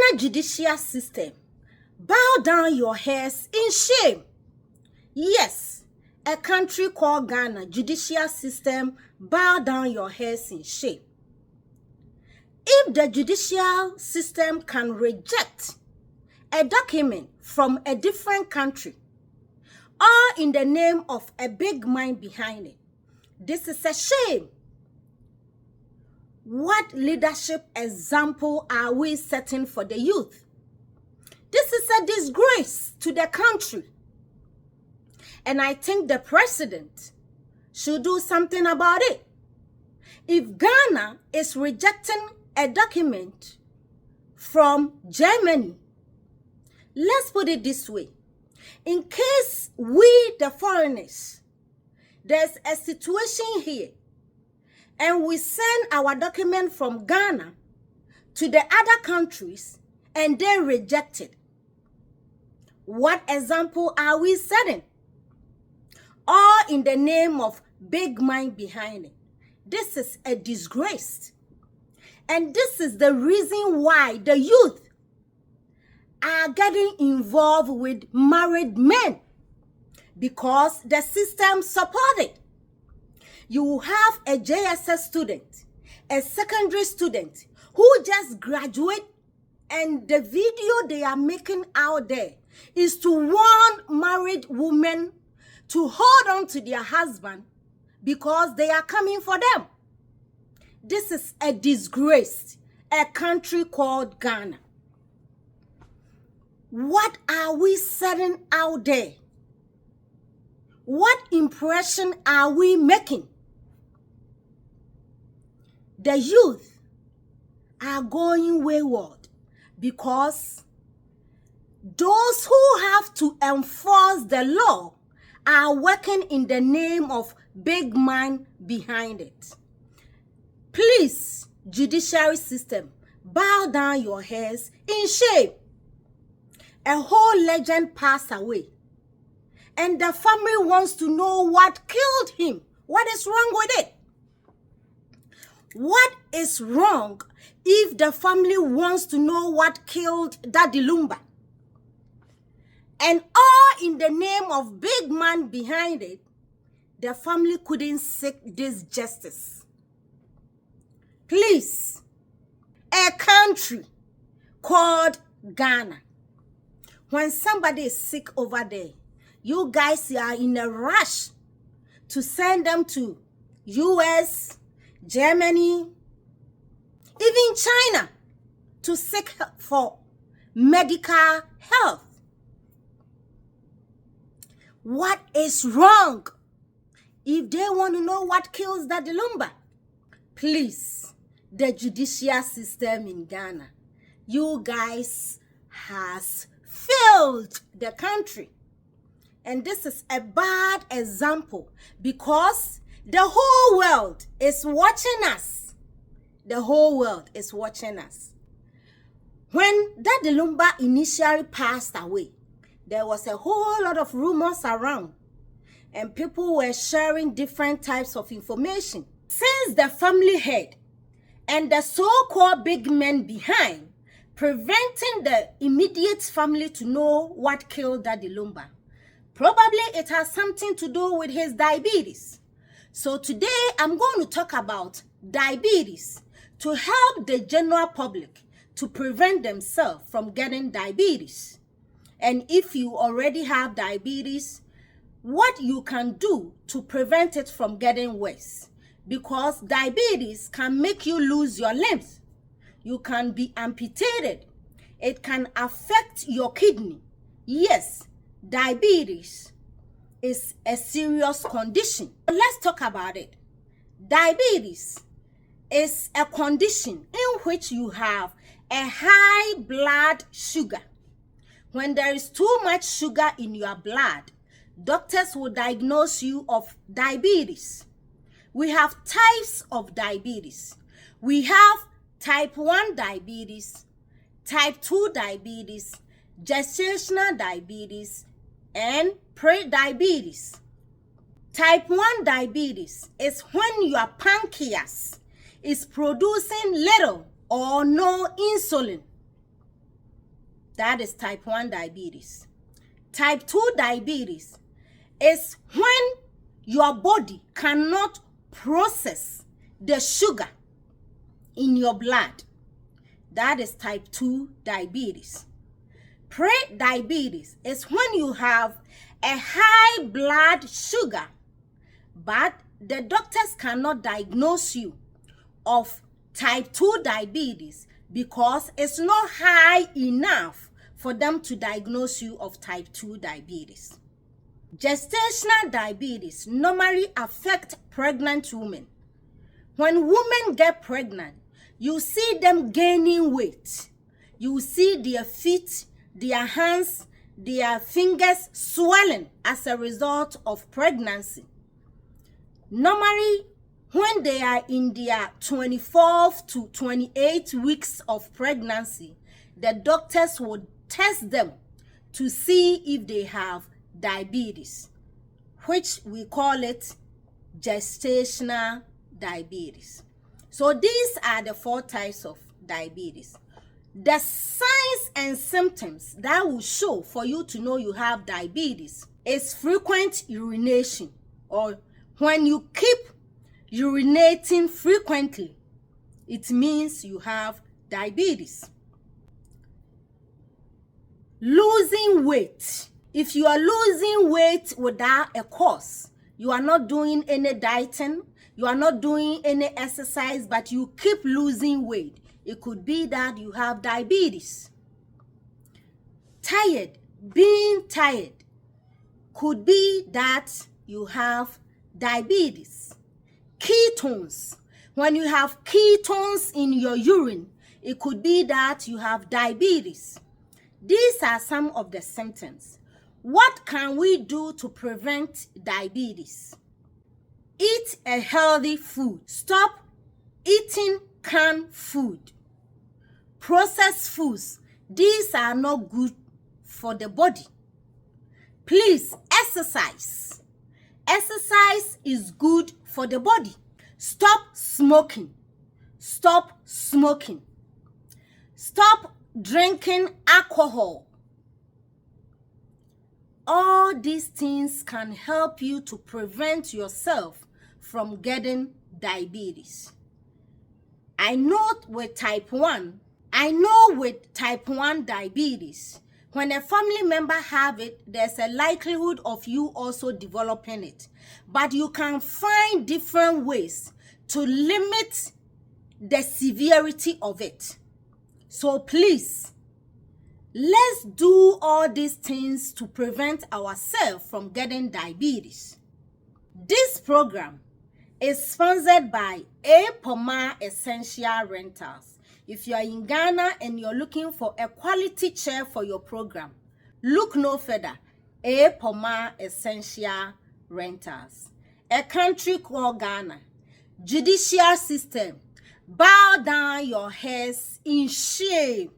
Ghana judicial system, bow down your heads in shame. Yes, a country called Ghana judicial system, bow down your heads in shame. If the judicial system can reject a document from a different country, all in the name of a big mind behind it, this is a shame. What leadership example are we setting for the youth? This is a disgrace to the country. And I think the president should do something about it. If Ghana is rejecting a document from Germany, let's put it this way. In case we, the foreigners, there's a situation here, and we send our document from Ghana to the other countries and they reject it, what example are we setting? All in the name of big mind behind it. This is a disgrace. And this is the reason why the youth are getting involved with married men, because the system supports it. You have a JSS student, a secondary student who just graduate, and the video they are making out there is to warn married women to hold on to their husband because they are coming for them. This is a disgrace, a country called Ghana. What are we setting out there? What impression are we making? The youth are going wayward because those who have to enforce the law are working in the name of big man behind it. Please, judiciary system, bow down your heads in shame. A whole legend passed away, and the family wants to know what killed him. What is wrong with it? What is wrong if the family wants to know what killed Daddy Lumba? And all in the name of big man behind it, the family couldn't seek this justice. Please, a country called Ghana, when somebody is sick over there, you guys are in a rush to send them to US, Germany, even China, to seek for medical health. What is wrong? If they want to know what kills Daddy Lumba, please, the judicial system in Ghana, you guys has failed the country. And this is a bad example because the whole world is watching us. The whole world is watching us. When Daddy Lumba initially passed away, there was a whole lot of rumors around, and people were sharing different types of information. Since the family head and the so-called big men behind preventing the immediate family to know what killed Daddy Lumba, probably it has something to do with his diabetes. So today I'm going to talk about diabetes to help the general public to prevent themselves from getting diabetes. And if you already have diabetes, what you can do to prevent it from getting worse. Because diabetes can make you lose your limbs. You can be amputated. It can affect your kidney. Yes, diabetes is a serious condition. Let's talk about it. Diabetes is a condition in which you have a high blood sugar. When there is too much sugar in your blood, doctors will diagnose you of diabetes. We have types of diabetes. We have type 1 diabetes, type 2 diabetes, gestational diabetes, and pre-diabetes. Type 1 diabetes is when your pancreas is producing little or no insulin. That is type 1 diabetes. Type 2 diabetes is when your body cannot process the sugar in your blood. That is type 2 diabetes. Pre-diabetes is when you have a high blood sugar, but the doctors cannot diagnose you of type 2 diabetes because it's not high enough for them to diagnose you of type 2 diabetes. Gestational diabetes normally affect pregnant women. When women get pregnant, you see them gaining weight. You see their feet, their hands, their fingers swelling as a result of pregnancy. Normally, when they are in their 24th to 28 weeks of pregnancy, the doctors will test them to see if they have diabetes, which we call it gestational diabetes. So these are the 4 types of diabetes. The signs and symptoms that will show for you to know you have diabetes is frequent urination, or when you keep urinating frequently, it means you have diabetes. Losing weight. If you are losing weight without a cause, you are not doing any dieting, you are not doing any exercise, but you keep losing weight, it could be that you have diabetes. Tired. Being tired could be that you have diabetes. Ketones. When you have ketones in your urine, it could be that you have diabetes. These are some of the symptoms. What can we do to prevent diabetes? Eat a healthy food. Stop eating canned food. Processed foods. These are not good for the body. Please exercise. Exercise is good for the body. Stop smoking. Stop smoking. Stop drinking alcohol. All these things can help you to prevent yourself from getting diabetes. I know with type 1 diabetes, when a family member have it, there's a likelihood of you also developing it. But you can find different ways to limit the severity of it. So please, let's do all these things to prevent ourselves from getting diabetes. This program is sponsored by A Poma Essential Rentals. If you are in Ghana and you're looking for a quality chair for your program, look no further. A Poma Essential Rentals. A country called Ghana. Judicial system. Bow down your heads in shame.